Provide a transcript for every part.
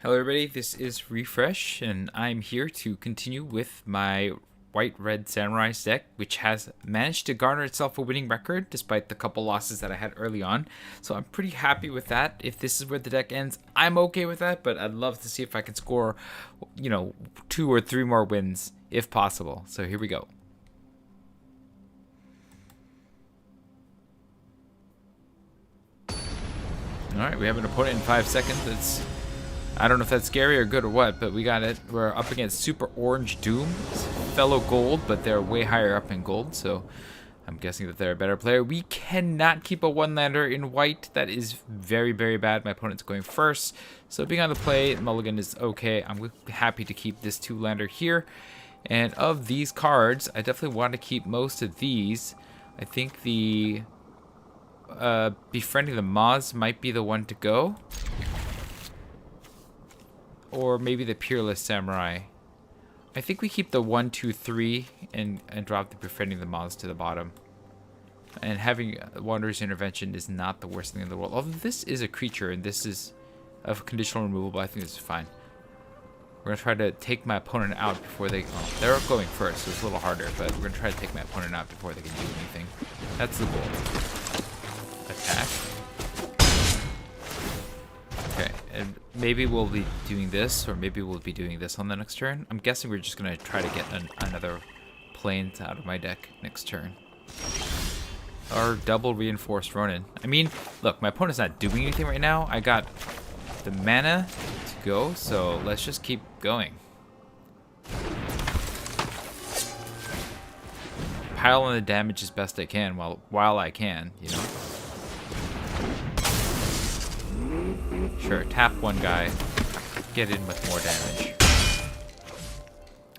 Hello everybody, this is Refresh, and I'm here to continue with my White-Red Samurai deck, which has managed to garner itself a winning record despite the couple losses that I had early on. So I'm pretty happy with that. If this is where the deck ends, I'm okay with that, but I'd love to see if I can score, 2 or 3 more wins if possible. So here we go. Alright, we have an opponent in 5 seconds. I don't know if that's scary or good or what, but we got it. We're up against Super Orange Doom. It's fellow gold, but they're way higher up in gold, so I'm guessing that they're a better player. We cannot keep a one-lander in white. That is very, very bad. My opponent's going first, so being on the play, mulligan is okay. I'm happy to keep this 2-lander here. And of these cards, I definitely want to keep most of these. I think the Befriending the Moths might be the one to go. Or maybe the Peerless Samurai. I think we keep the 1, 2, 3 and drop the Befriending the Moths to the bottom. And having Wanderer's Intervention is not the worst thing in the world. Although this is a creature and this is of conditional removal, but I think this is fine. We're going to try to take my opponent out before they... Oh, they're going first, so it's a little harder, but we're going to try to take my opponent out before they can do anything. That's the goal. Attack. Okay, and maybe we'll be doing this, or maybe we'll be doing this on the next turn. I'm guessing we're just going to try to get another planes out of my deck next turn. Or double Reinforced Ronin. I mean, look, my opponent's not doing anything right now. I got the mana to go, so let's just keep going. Pile on the damage as best I can while I can, you know. Sure, tap one guy, get in with more damage.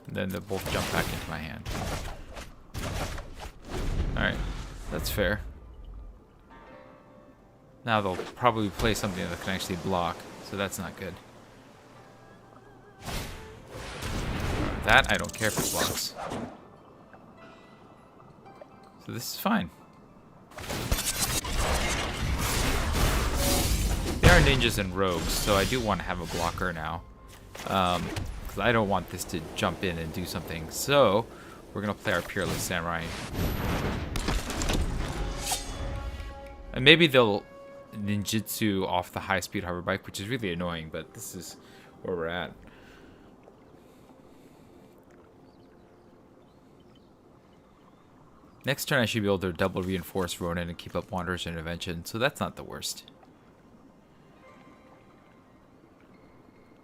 And then they'll both jump back into my hand. Alright, that's fair. Now they'll probably play something that can actually block, so that's not good. That, I don't care if it blocks. So this is fine. They are ninjas and rogues, so I do want to have a blocker now. Because I don't want this to jump in and do something. So, we're going to play our Peerless Samurai. And maybe they'll ninjutsu off the high-speed hover bike, which is really annoying, but this is where we're at. Next turn I should be able to double Reinforce Ronin and keep up Wanderer's Intervention, so that's not the worst.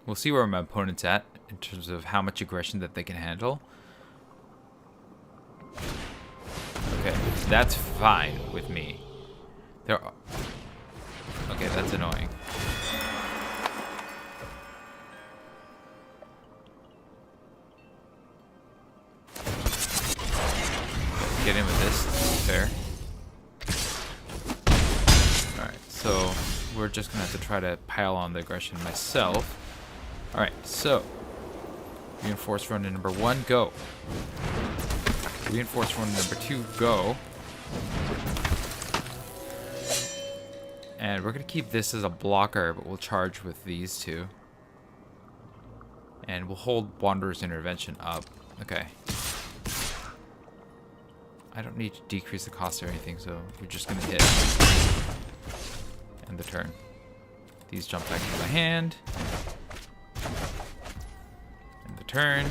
We'll see where my opponent's at in terms of how much aggression that they can handle. Okay, that's fine with me. Okay, that's annoying. Get in with this. Fair. Alright, so we're just gonna have to try to pile on the aggression myself. Alright, so Reinforced Ronin number 1, go. Reinforced Ronin number 2, go. And we're gonna keep this as a blocker, but we'll charge with these two. And we'll hold Wanderer's Intervention up. Okay. I don't need to decrease the cost or anything, so we're just gonna hit. End the turn. These jump back into my hand. End the turn.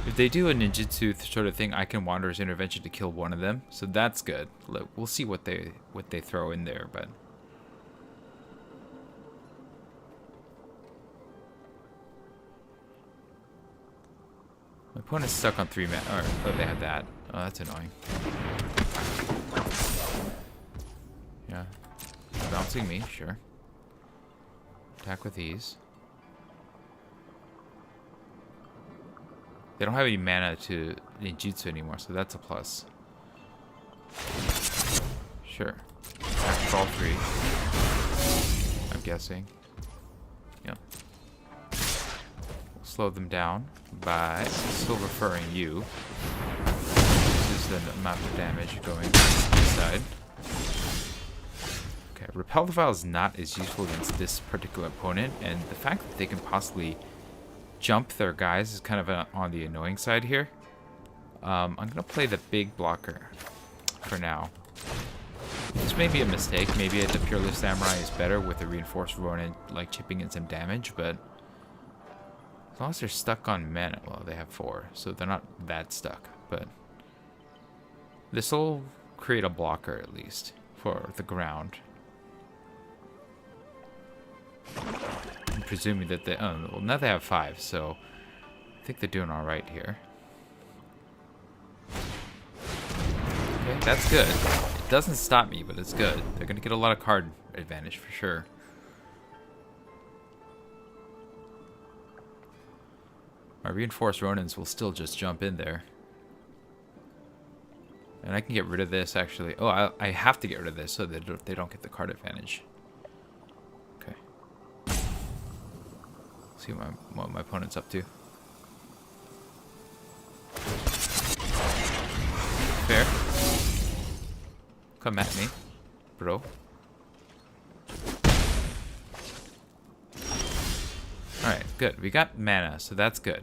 If they do a ninjutsu sort of thing, I can Wanderer's Intervention to kill one of them, so that's good. We'll see what they throw in there, but my opponent's stuck on 3 mana. Oh, they have that. Oh, that's annoying. Yeah. Bouncing me, sure. Attack with these. They don't have any mana to ninjutsu anymore, so that's a plus. Sure. Attack with all 3. I'm guessing. Yeah. We'll slow them down by Silver Furring you. This is the amount of damage going inside. Okay, Repel the Vial is not as useful against this particular opponent, and the fact that they can possibly jump their guys is kind of on the annoying side here. I'm going to play the big blocker for now. This may be a mistake. Maybe the Peerless Samurai is better with the Reinforced Ronin, like chipping in some damage, but as long as they're stuck on mana, well, they have 4, so they're not that stuck, but this will create a blocker at least for the ground. I'm presuming that they, oh, well, now they have 5, so I think they're doing all right here. Okay, that's good. It doesn't stop me, but it's good. They're going to get a lot of card advantage for sure. My Reinforced Ronins will still just jump in there. And I can get rid of this, actually. Oh, I have to get rid of this so that they don't get the card advantage. Okay. See what my opponent's up to. Fair. Come at me, bro. Alright, good. We got mana, so that's good.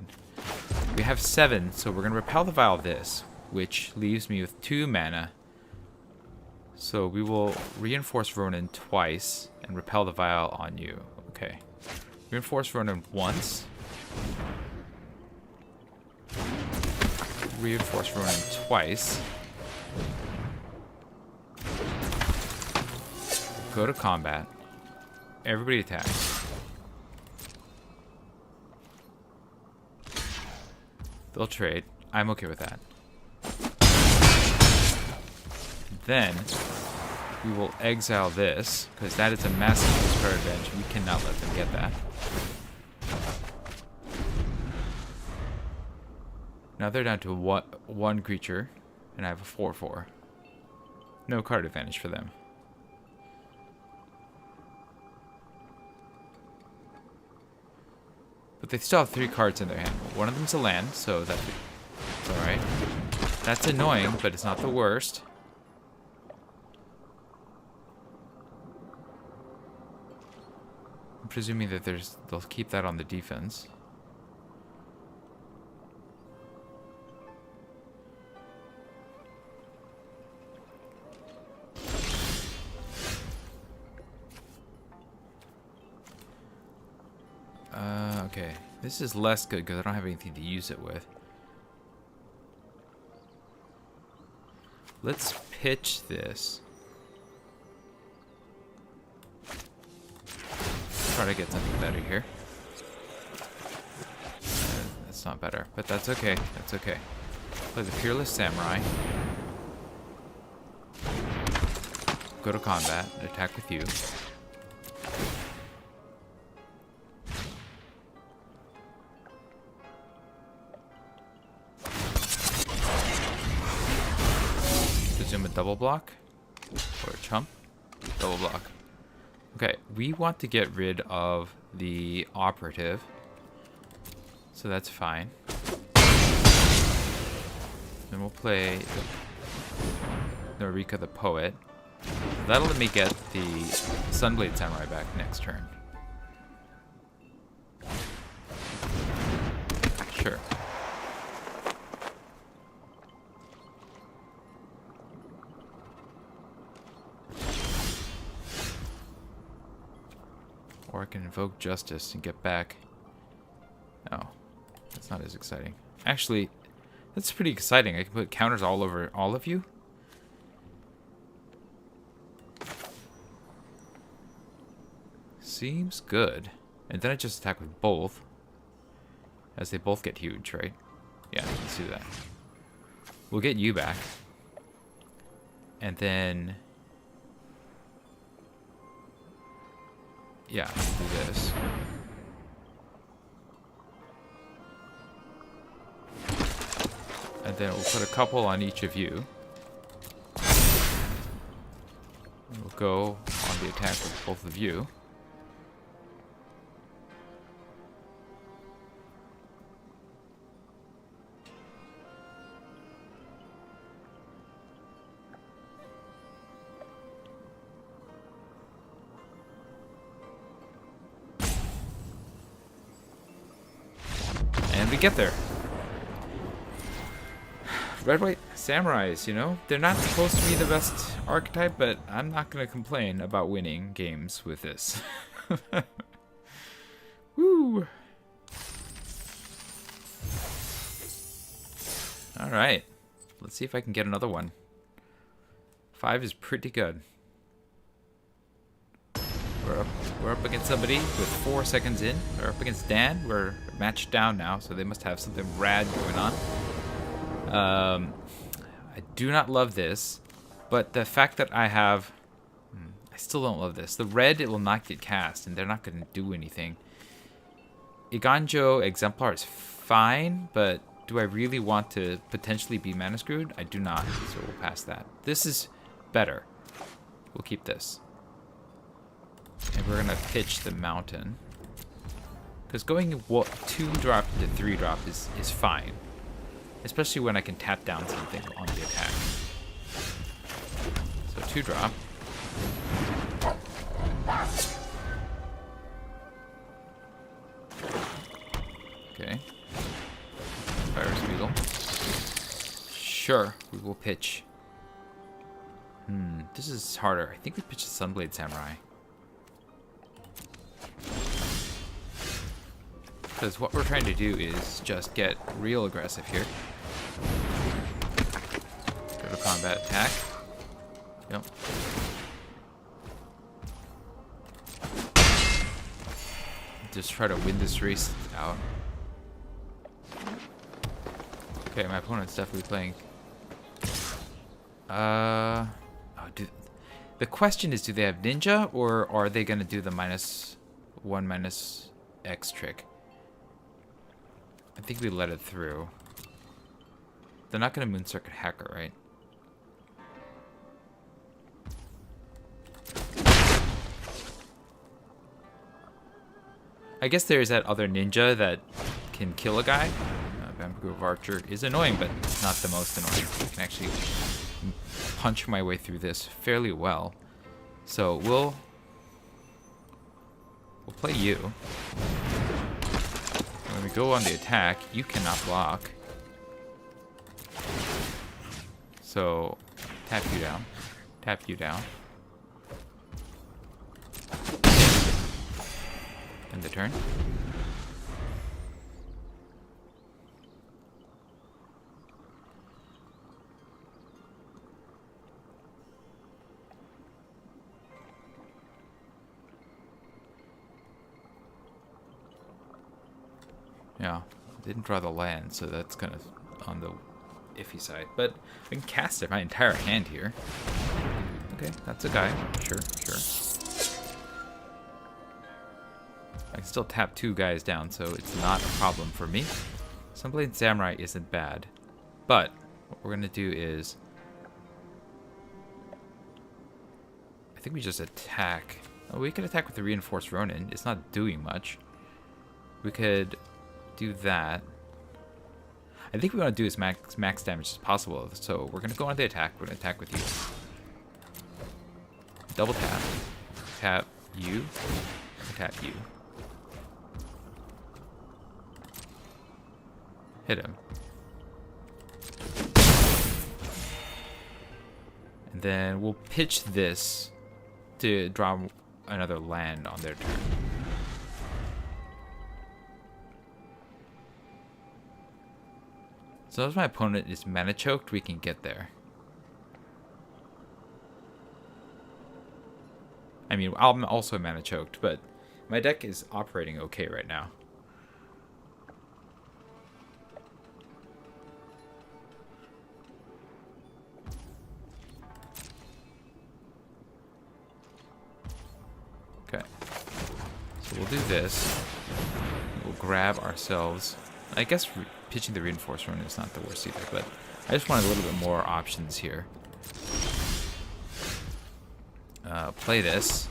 We have 7, so we're going to Repel the Vial this, which leaves me with 2 mana. So we will Reinforce Ronin twice and Repel the Vial on you. Okay. Reinforce Ronin once. Reinforce Ronin twice. Go to combat. Everybody attacks. They'll trade. I'm okay with that. Then we will exile this, because that is a massive discard advantage. We cannot let them get that. Now they're down to one creature, and I have a 4/4. No card advantage for them. But they still have 3 cards in their hand. One of them's a land, so that's alright. That's annoying, but it's not the worst. I'm presuming that they'll keep that on the defense. Okay, this is less good because I don't have anything to use it with. Let's pitch this. Try to get something better here. That's not better, but that's okay. That's okay. Play the Peerless Samurai. Go to combat. Attack with you. Presume a double block or a chump. Double block. Okay, we want to get rid of the operative, so that's fine. Then we'll play Norika the Poet. That'll let me get the Sunblade Samurai back next turn. Sure. Or I can invoke Justice and get back. Oh, that's not as exciting. Actually, that's pretty exciting. I can put counters all over all of you. Seems good. And then I just attack with both, as they both get huge, right? Yeah, let's do that. We'll get you back. And then... yeah, do this. And then we'll put a couple on each of you. And we'll go on the attack with both of you. get there. Red White Samurais, you know, they're not supposed to be the best archetype, but I'm not going to complain about winning games with this. Woo! Alright, let's see if I can get another one. 5 is pretty good. We're up against somebody with 4 seconds in. We're up against Dan. We're matched down now, so they must have something rad going on. I do not love this, but the fact that I have... I still don't love this. The red, it will not get cast, and they're not going to do anything. Iganjo Exemplar is fine, but do I really want to potentially be mana screwed? I do not, so we'll pass that. This is better. We'll keep this. And we're going to pitch the mountain. Because going 2-drop to 3-drop is fine. Especially when I can tap down something on the attack. So 2-drop. Okay. Fire Beetle. Sure, we will pitch. This is harder. I think we pitch the Sunblade Samurai. Because what we're trying to do is just get real aggressive here. Go to combat attack. Yep. Just try to win this race out. Okay, my opponent's definitely playing. The question is, do they have ninja, or are they gonna do the -1/-X trick? I think we let it through. They're not gonna Moon Circuit Hacker, right? I guess there's that other ninja that can kill a guy. Bamboo Grove Archer is annoying, but it's not the most annoying. I can actually punch my way through this fairly well. So we'll play you. When we go on the attack, you cannot block. So tap you down. Tap you down. End the turn. Yeah, didn't draw the land, so that's kind of on the iffy side. But I can cast it my entire hand here. Okay, that's a guy. Sure. I can still tap 2 guys down, so it's not a problem for me. Sunblade Samurai isn't bad. But what we're going to do is... I think we just attack. Oh, we could attack with the Reinforced Ronin. It's not doing much. We could... do that. I think we want to do as max damage as possible, so we're going to go on the attack. We're going to attack with you. Double tap. Tap you. Tap you. Hit him. And then we'll pitch this to draw another land on their turn. So as my opponent is mana choked, we can get there. I mean, I'm also mana choked, but my deck is operating okay right now. Okay. So we'll do this. We'll grab ourselves. I guess pitching the Reinforced Ronin is not the worst either, but I just wanted a little bit more options here. Play this.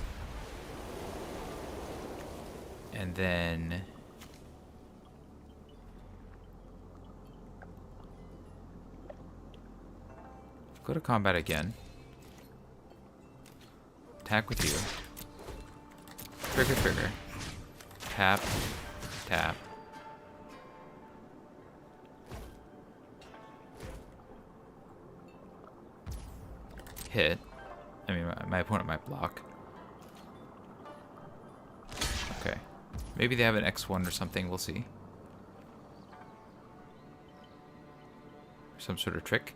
And then... go to combat again. Attack with you. Trigger. Tap. Tap. hit. I mean, my opponent might block. Okay. Maybe they have an X1 or something. We'll see. Some sort of trick.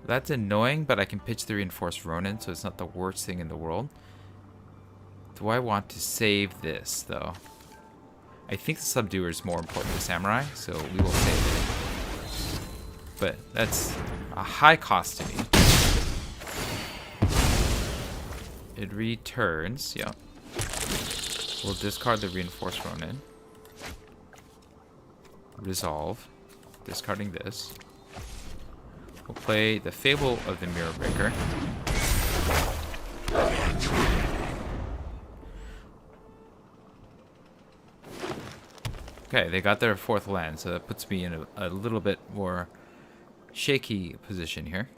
That's annoying, but I can pitch the Reinforced Ronin, so it's not the worst thing in the world. Do I want to save this, though? I think the Subduer is more important to Samurai, so we will save it. But that's a high cost to me. It returns, yeah. We'll discard the Reinforced Ronin. Resolve. Discarding this. We'll play the Fable of the Mirror Breaker. Okay, they got their 4th land, so that puts me in a little bit more shaky position here.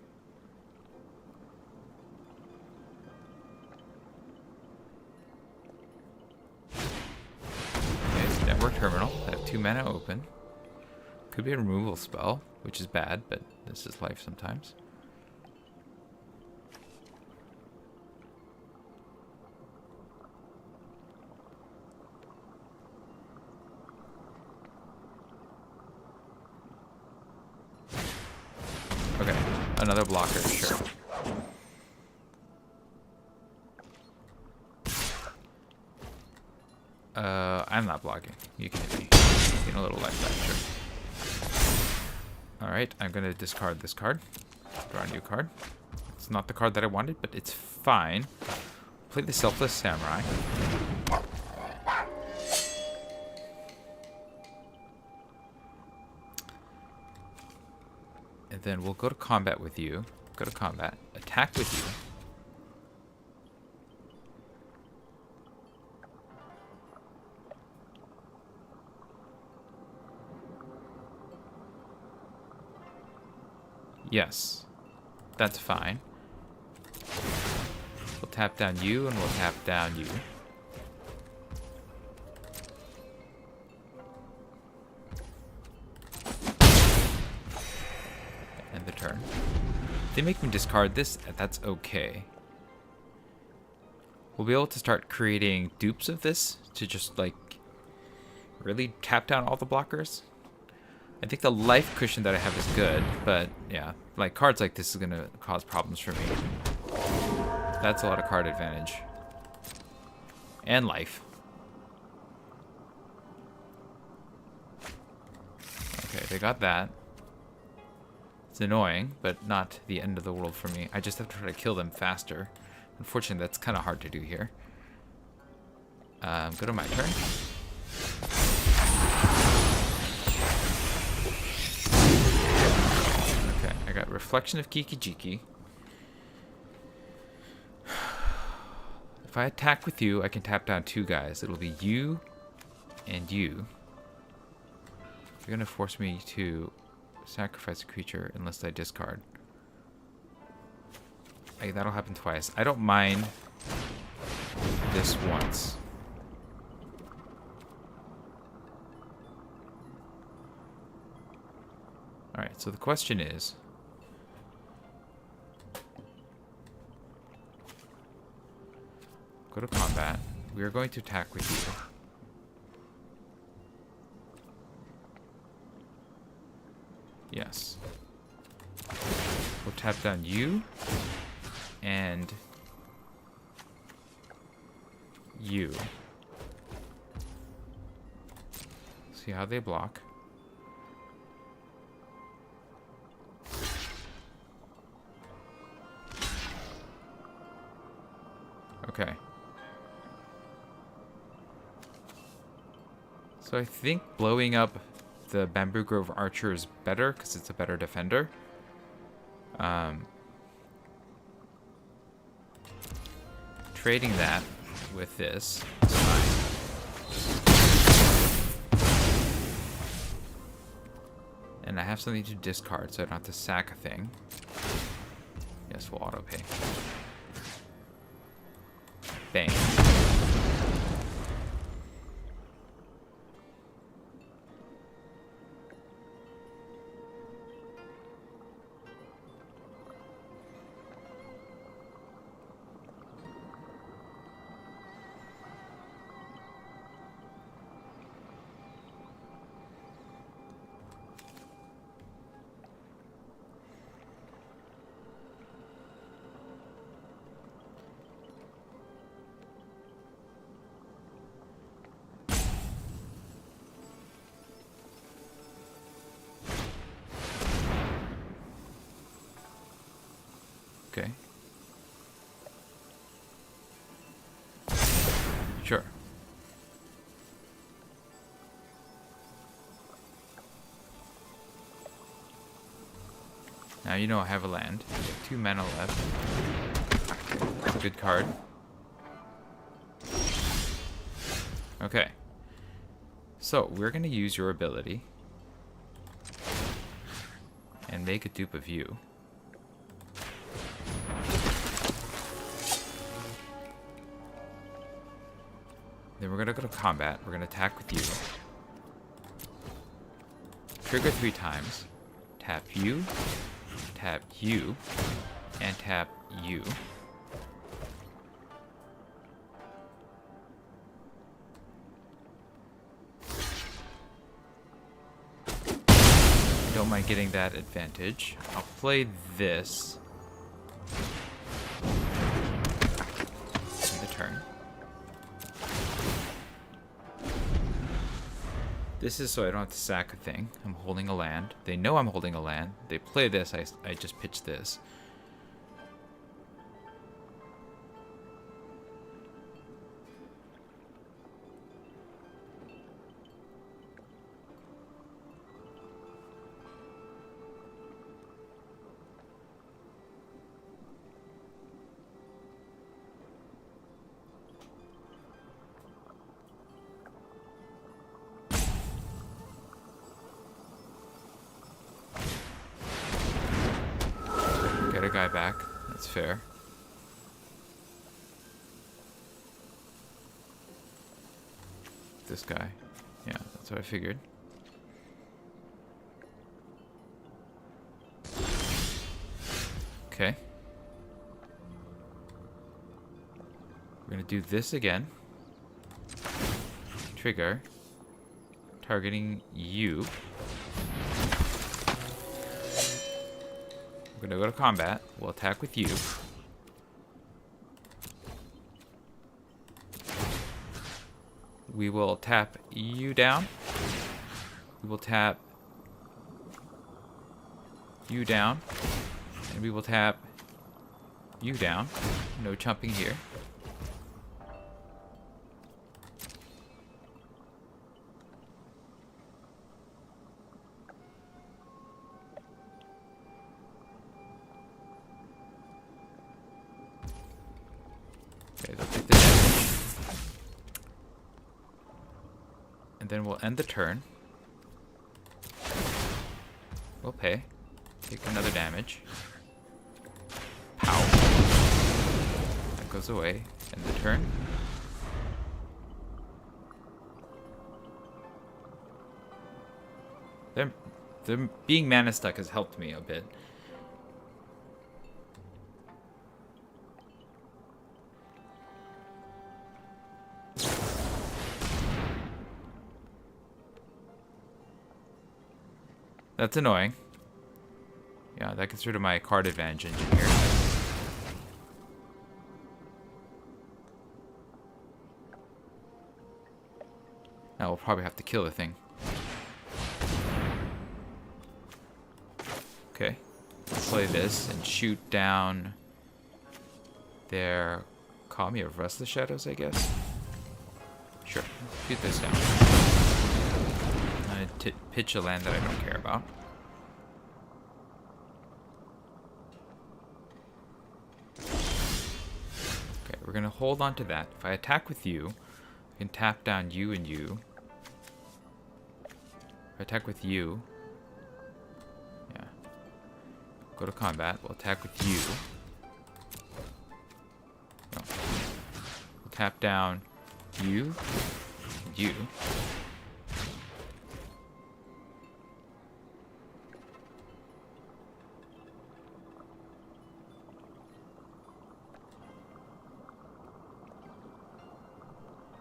Okay, it's Network Terminal. I have 2 mana open. Could be a removal spell, which is bad, but this is life sometimes. Okay, another blocker, sure. I'm not blocking. You can hit me. Gain a little life back, sure. Alright, I'm gonna discard this card. Draw a new card. It's not the card that I wanted, but it's fine. Play the Selfless Samurai. And then we'll go to combat with you. Go to combat. Attack with you. Yes. That's fine. We'll tap down you and we'll tap down you. End the turn. If they make me discard this, that's okay. We'll be able to start creating dupes of this to just like really tap down all the blockers. I think the life cushion that I have is good, but yeah, like cards like this is gonna cause problems for me. That's a lot of card advantage. And life. Okay, they got that. It's annoying, but not the end of the world for me. I just have to try to kill them faster. Unfortunately, that's kind of hard to do here. Go to my turn. Okay, I got Reflection of Kikijiki. If I attack with you, I can tap down 2 guys. It'll be you and you. You're gonna force me to sacrifice a creature unless I discard. That'll happen twice. I don't mind this once. Alright, so the question is, go to combat. We are going to attack with you. Yes. We'll tap down you and you. See how they block. Okay. So I think blowing up the Bamboo Grove Archer is better because it's a better defender. Trading that with this is fine. And I have something to discard, so I don't have to sack a thing. Yes, we'll auto pay. Bang. Okay. Sure. Now you know I have a land. 2 mana left. Good card. Okay. So we're going to use your ability and make a dupe of you. Then we're going to go to combat. We're going to attack with you. Trigger 3 times. Tap you, and tap you. Don't mind getting that advantage. I'll play this in the turn. This is so I don't have to sack a thing. I'm holding a land. They know I'm holding a land. They play this, I just pitch this. Get a guy back. That's fair. This guy. Yeah, that's what I figured. Okay. We're gonna do this again. Trigger. Targeting you. We're gonna go to combat. We'll attack with you. We will tap you down. We will tap you down. And we will tap you down. No jumping here. Okay, they'll take the damage. And then we'll end the turn. We'll pay. Take another damage. Pow. That goes away. End the turn. Them being mana stuck has helped me a bit. That's annoying. Yeah, that gets rid of my card advantage engine here. Now we'll probably have to kill the thing. Okay. Let's play this and shoot down their Kami of Restless Shadows, I guess. Sure. Shoot this down. I'm gonna pitch a land that I don't care about. Okay, we're gonna hold on to that. If I attack with you, I can tap down you and you. If I attack with you, yeah. Go to combat. We'll attack with you. No. We'll tap down you and you.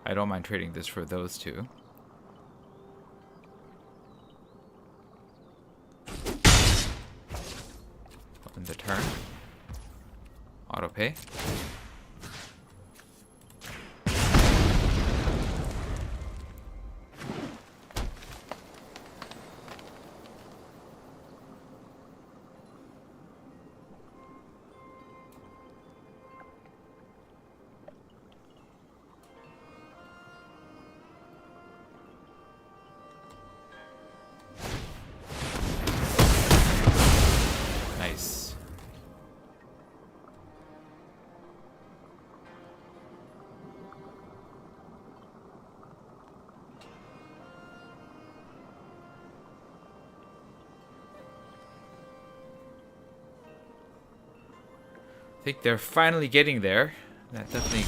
I don't mind trading this for those two. Open the turn. Auto pay. think they're finally getting there. That definitely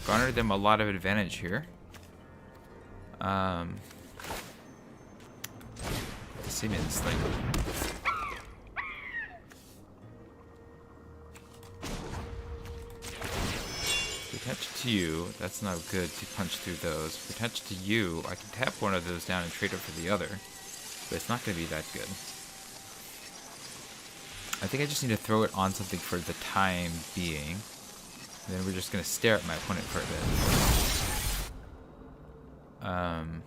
garnered them a lot of advantage here. The Siemens thing. If we attach to you, that's not good to punch through those. If we attach to you, I can tap one of those down and trade it for the other. But it's not going to be that good. I think I just need to throw it on something for the time being. And then we're just going to stare at my opponent for a bit.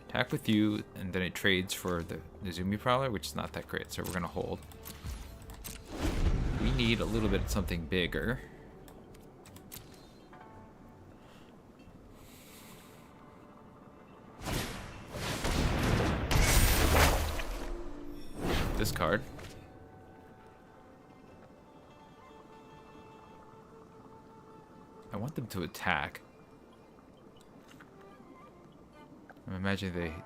Attack with you, and then it trades for the Nezumi Prowler, which is not that great, so we're going to hold. We need a little bit of something bigger. This card. I want them to attack. I'm imagining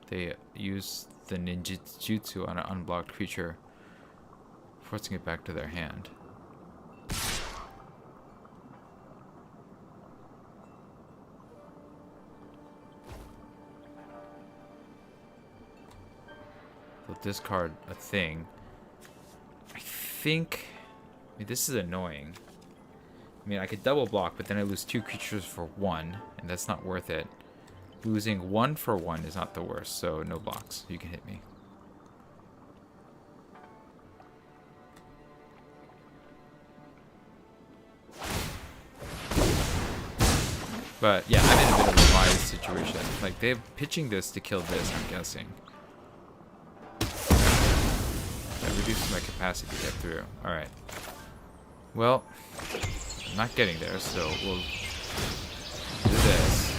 they use the ninjutsu on an unblocked creature, forcing it back to their hand. They'll discard a thing. I think... I mean, this is annoying. I mean, I could double block, but then I lose 2 creatures for 1, and that's not worth it. Losing 1 for 1 is not the worst, so no blocks. You can hit me. But yeah, I'm in a bit of a wise situation. Like, they're pitching this to kill this, I'm guessing. That reduces my capacity to get through. Alright. Well, I'm not getting there, so we'll do this.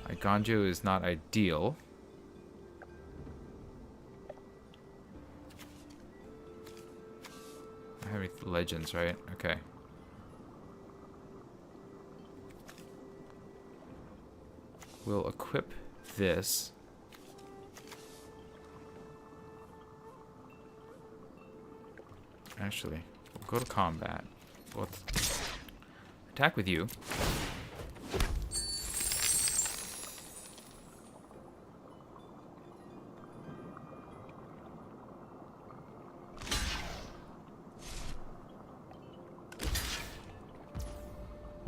My Ganjo is not ideal. I have legends, right? Okay. We'll equip this. Actually, we'll go to combat. We'll attack with you.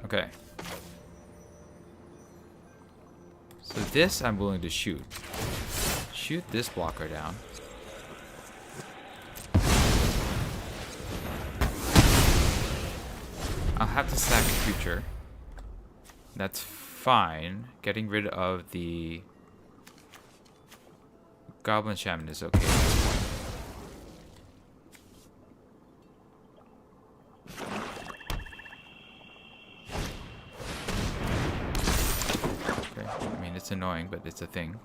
Okay. So this I'm willing to shoot. Shoot this blocker down. I'll have to sack a creature. That's fine. Getting rid of the Goblin Shaman is okay at this point. Okay. I mean, it's annoying, but it's a thing.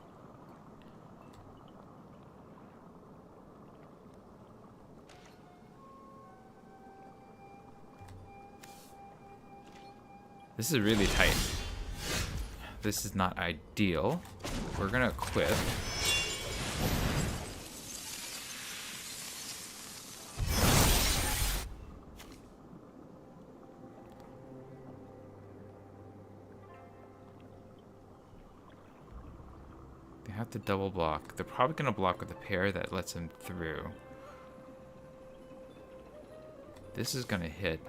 This is really tight. This is not ideal. We're gonna equip. They have to double block. They're probably gonna block with a pair that lets them through. This is gonna hit.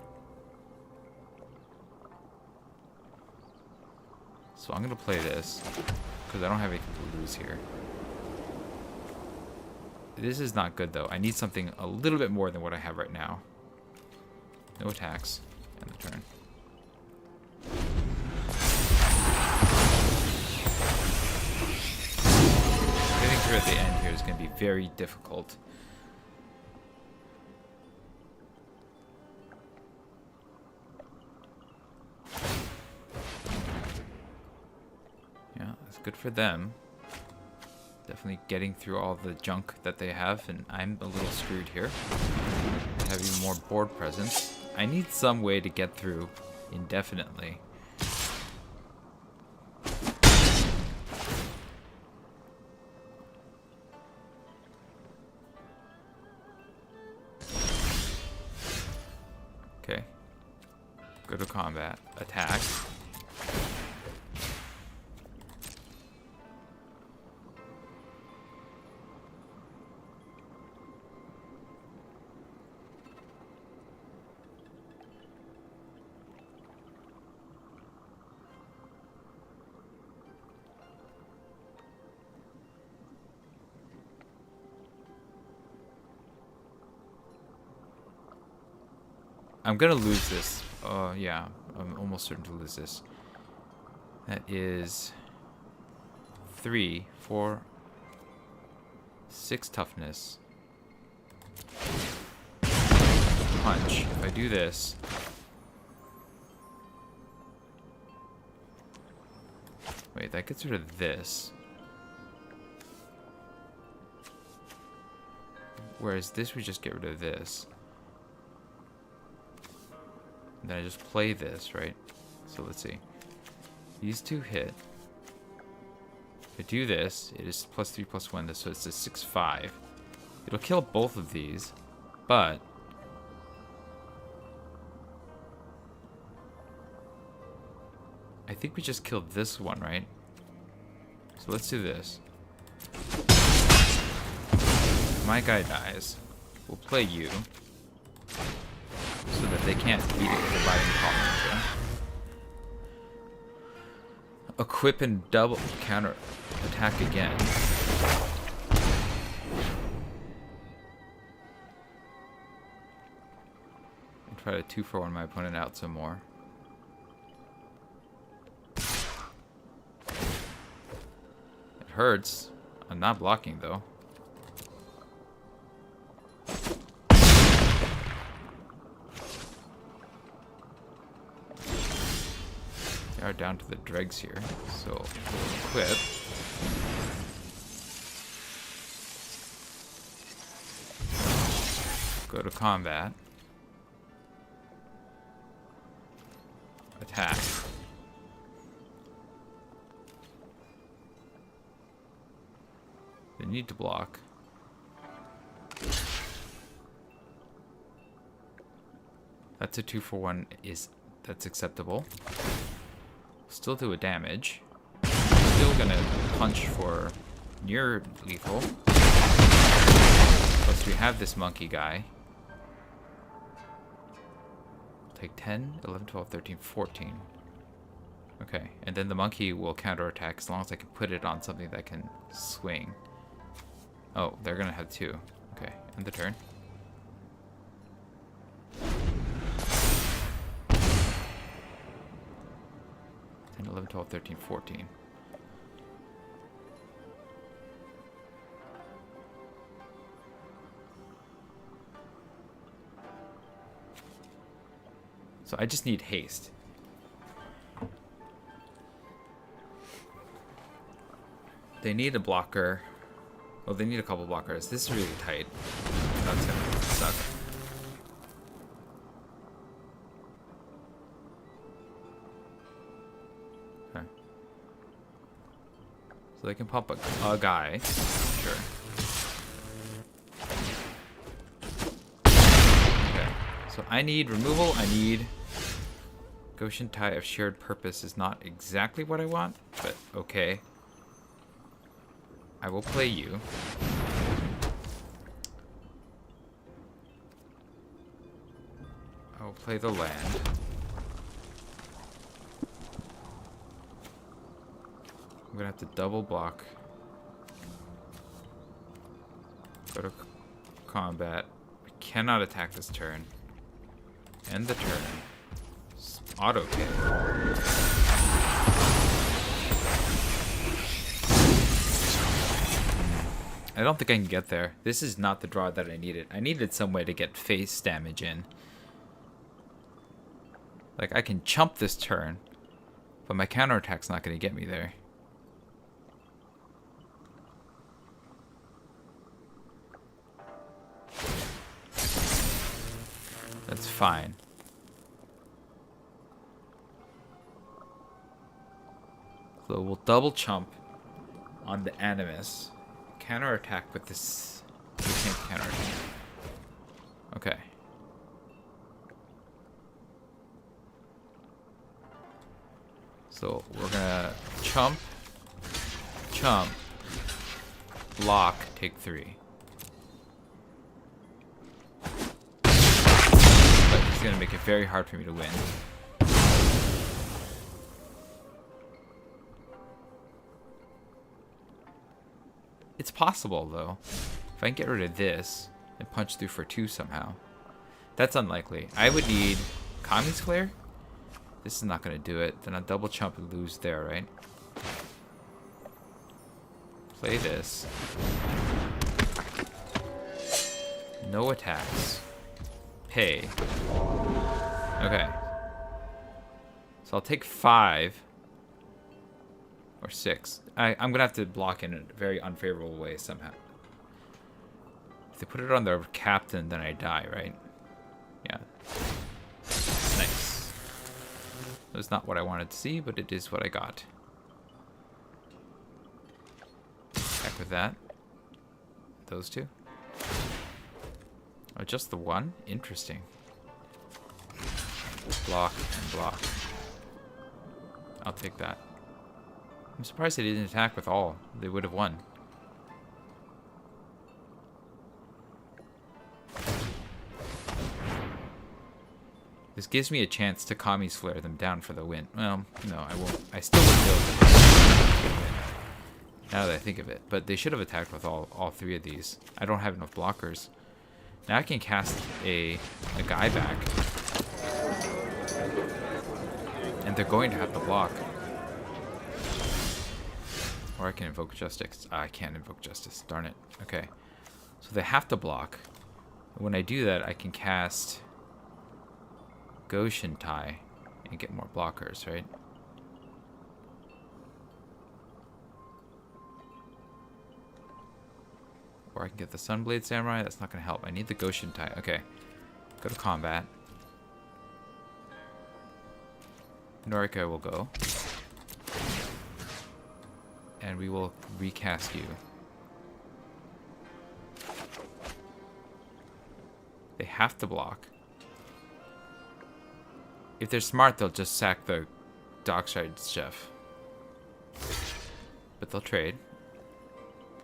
So I'm going to play this, because I don't have anything to lose here. This is not good, though. I need something a little bit more than what I have right now. No attacks. End of turn. Getting through at the end here is going to be very difficult. Good for them. Definitely getting through all the junk that they have, and I'm a little screwed here. I have even more board presence. I need some way to get through indefinitely. Okay. Go to combat. Attack. I'm gonna lose this. Yeah, I'm almost certain to lose this. That is 3, 4, 6 toughness. Punch. If I do this, wait, that gets rid of this. Whereas this, we just get rid of this. And then I just play this, right? So let's see. These two hit. If I do this, it is +3, +1, so it's a 6/5. It'll kill both of these, but I think we just killed this one, right? So let's do this. My guy dies. We'll play you, so that they can't beat it with a biting column. Equip and double counter attack again. And try to 2-for-1 my opponent out some more. It hurts. I'm not blocking though. They are down to the dregs here, so we'll equip. Go to combat. Attack. They need to block. That's a 2-for-1 that's acceptable. Still do a damage. Still gonna punch for near lethal. Plus we have this monkey guy. Take 10, 11, 12, 13, 14. Okay, and then the monkey will counterattack as long as I can put it on something that can swing. Oh, they're gonna have 2. Okay, end the turn. 11, 12, 13, 14. So I just need haste. They need a blocker. Well, they need a couple blockers. This is really tight. That's gonna suck. So they can pump a guy. Sure. Okay. So I need removal. I need Goshen Tie of Shared Purpose is not exactly what I want, but okay. I will play you. I will play the land. I'm gonna have to double block. Go to combat. I cannot attack this turn. End the turn. Auto hit. I don't think I can get there. This is not the draw that I needed. I needed some way to get face damage in. Like, I can chump this turn, but my counterattack's not going to get me there. That's fine. So we'll double chump on the Animus. Counterattack with this. We can't counterattack. Okay. So we're gonna chump, chump, block, take 3. But he's gonna make it very hard for me to win. It's possible though. If I can get rid of this and punch through for 2 somehow. That's unlikely. I would need Kami's Flare. This is not going to do it. Then I'll double chump and lose there, right? Play this. No attacks. Pay. Okay. So I'll take 5. Or 6. I'm going to have to block in a very unfavorable way somehow. If they put it on their captain, then I die, right? Yeah. Nice. That's not what I wanted to see, but it is what I got. Heck with that. Those 2. Oh, just the 1? Interesting. Block and block. I'll take that. I'm surprised they didn't attack with all. They would have won. This gives me a chance to Kami's Flare them down for the win. Well, no, I won't. I still wouldn't be able to win. Now that I think of it. But they should have attacked with all 3 of these. I don't have enough blockers. Now I can cast a guy back. And they're going to have to block. Or I can invoke Justice. I can't invoke Justice. Darn it. Okay. So they have to block. When I do that, I can cast Goshen Tai and get more blockers, right? Or I can get the Sunblade Samurai. That's not going to help. I need the Goshen Tai. Okay. Go to combat. Norika will go. And we will recast you. They have to block. If they're smart, they'll just sack the Dockside Chef. But they'll trade.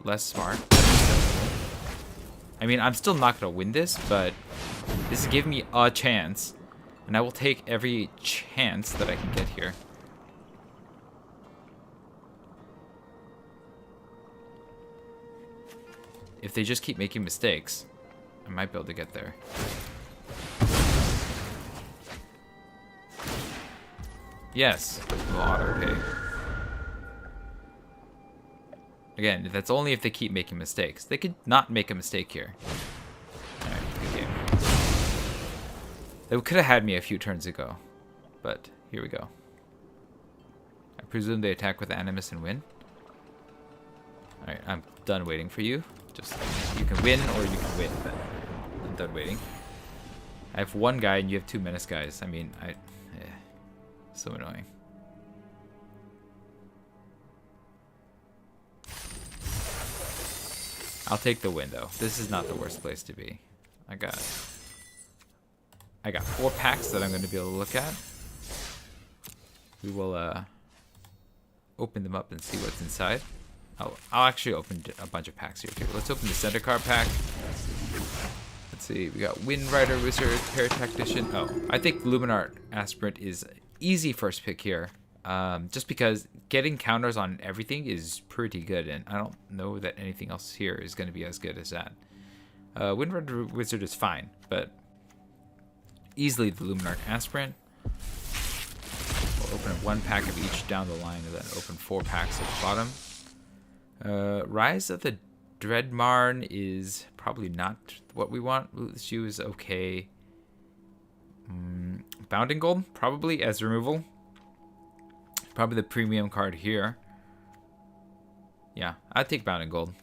Less smart. I mean, I'm still not going to win this, but this is giving me a chance. And I will take every chance that I can get here. If they just keep making mistakes, I might be able to get there. Yes, we'll auto pay. Again, that's only if they keep making mistakes. They could not make a mistake here. Alright, good game. They could have had me a few turns ago, but here we go. I presume they attack with Animus and win. Alright, I'm done waiting for you. Just, you can win or you can win, but I'm done waiting. I have 1 guy and you have 2 menace guys. I mean, so annoying. I'll take the win though. This is not the worst place to be. I got 4 packs that I'm going to be able to look at. We will open them up and see what's inside. I'll actually open a bunch of packs here too. Let's open the center card pack. Let's see. We got Wind Rider Wizard, Paratactician. Oh, I think Luminart Aspirant is easy first pick here. Just because getting counters on everything is pretty good, and I don't know that anything else here is going to be as good as that. Wind Rider Wizard is fine, but easily the Luminart Aspirant. We'll open up 1 pack of each down the line, and then open 4 packs at the bottom. Rise of the Dreadmarn is probably not what we want. Shoe is okay. Bounding Gold, probably as removal. Probably the premium card here. Yeah, I'd take Bounding Gold.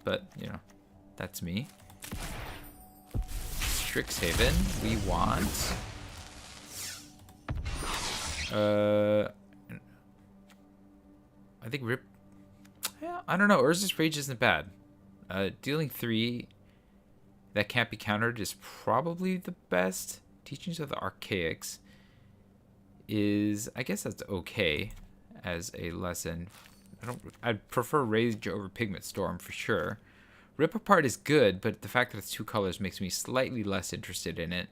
But, you know, that's me. Strixhaven, we want... I think Rip... Yeah, I don't know. Urza's Rage isn't bad. Dealing 3 that can't be countered is probably the best. Teachings of the Archaics is, I guess that's okay as a lesson. I'd prefer Rage over Pigment Storm for sure. Rip Apart is good, but the fact that it's 2 colors makes me slightly less interested in it.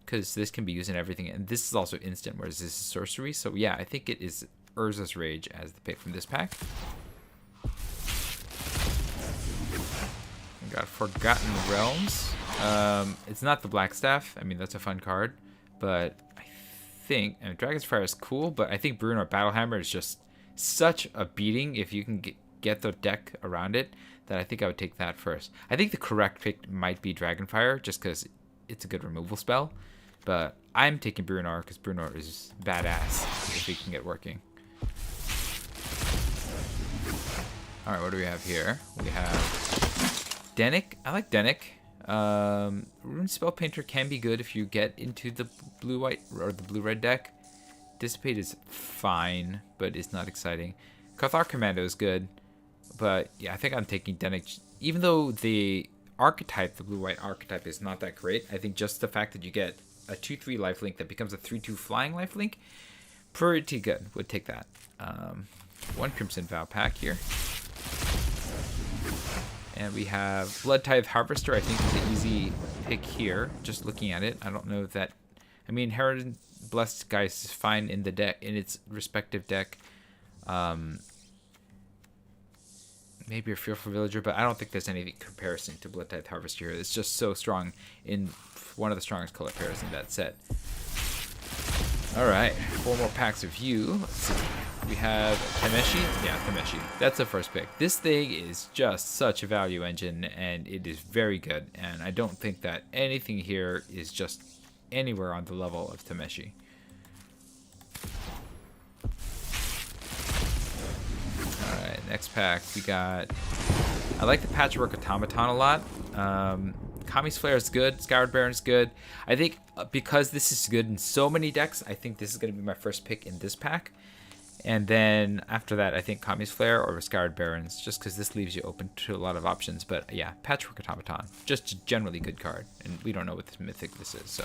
Because this can be used in everything, and this is also instant, whereas this is sorcery. So yeah, I think it is Urza's Rage as the pick from this pack. We got Forgotten Realms. It's not the Black Staff. I mean, that's a fun card, but I think Dragon's Fire is cool, but I think Bruenor Battlehammer is just such a beating if you can get the deck around it, that I think I would take that first. I think the correct pick might be Dragonfire, just because it's a good removal spell. But I'm taking Bruenor because Bruenor is badass if we can get working. Alright, what do we have here? We have Dennick. I like Dennick. Rune Spell Painter can be good if you get into the blue-white or the blue-red deck. Dissipate is fine, but it's not exciting. Cathar Commando is good, but yeah, I think I'm taking Dennick. Even though the archetype, the blue-white archetype, is not that great, I think just the fact that you get a 2/3 lifelink that becomes a 3/2 flying lifelink, pretty good. Would take that. 1 Crimson Vow pack here. And we have Blood Tithe Harvester, I think is the easy pick here. Just looking at it, I don't know if that... I mean, Herod Blessed Geist is fine in the deck, in its respective deck. Maybe a Fearful Villager, but I don't think there's any comparison to Blood Tithe Harvester here. It's just so strong, in one of the strongest color pairs in that set. Alright, 4 more packs of you. Let's see. We have Tameshi. Yeah, Tameshi. That's the first pick. This thing is just such a value engine, and it is very good. And I don't think that anything here is just anywhere on the level of Tameshi. Alright, next pack we got... I like the Patchwork Automaton a lot. Kami's Flare is good. Scoured Baron is good. I think because this is good in so many decks, I think this is going to be my first pick in this pack. And then after that, I think Kami's Flare or Scoured Barons, just because this leaves you open to a lot of options. But yeah, Patchwork Automaton, just a generally good card. And we don't know what this mythic this is, so.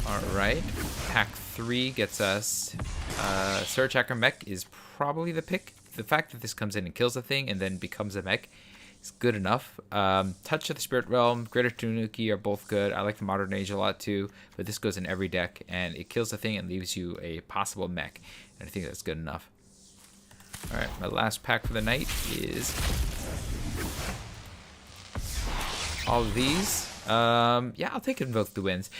Alright, pack 3 gets us Surge Hacker Mech is probably the pick. The fact that this comes in and kills a thing and then becomes a mech is good enough. Touch of the Spirit Realm, Greater Tanuki are both good. I like the Modern Age a lot too, but this goes in every deck and it kills the thing and leaves you a possible mech. And I think that's good enough. Alright, my last pack for the night is all of these. Yeah, I'll take Invoke the Winds.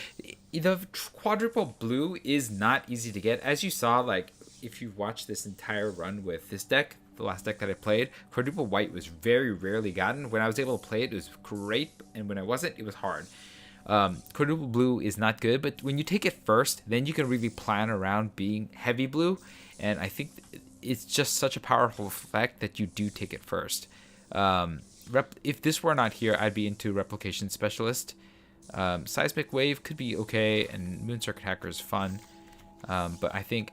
The quadruple blue is not easy to get. As you saw, like, if you watch this entire run with this deck, the last deck that I played, quadruple white was very rarely gotten. When I was able to play it, it was great, and when I wasn't, it was hard. Quadruple blue is not good, but when you take it first, then you can really plan around being heavy blue, and I think it's just such a powerful effect that you do take it first. If this were not here, I'd be into Replication Specialist. Seismic Wave could be okay, and Moon Circuit Hacker is fun, but I think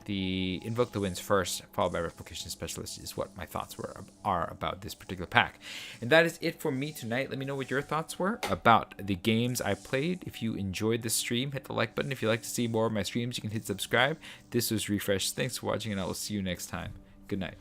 the Invoke the Winds first, followed by Replication Specialist, is what my thoughts are about this particular pack. And that is it for me tonight. Let me know what your thoughts were about the games I played. If you enjoyed this stream, hit the like button. If you'd like to see more of my streams, you can hit subscribe. This was Refresh. Thanks for watching, and I will see you next time. Good night.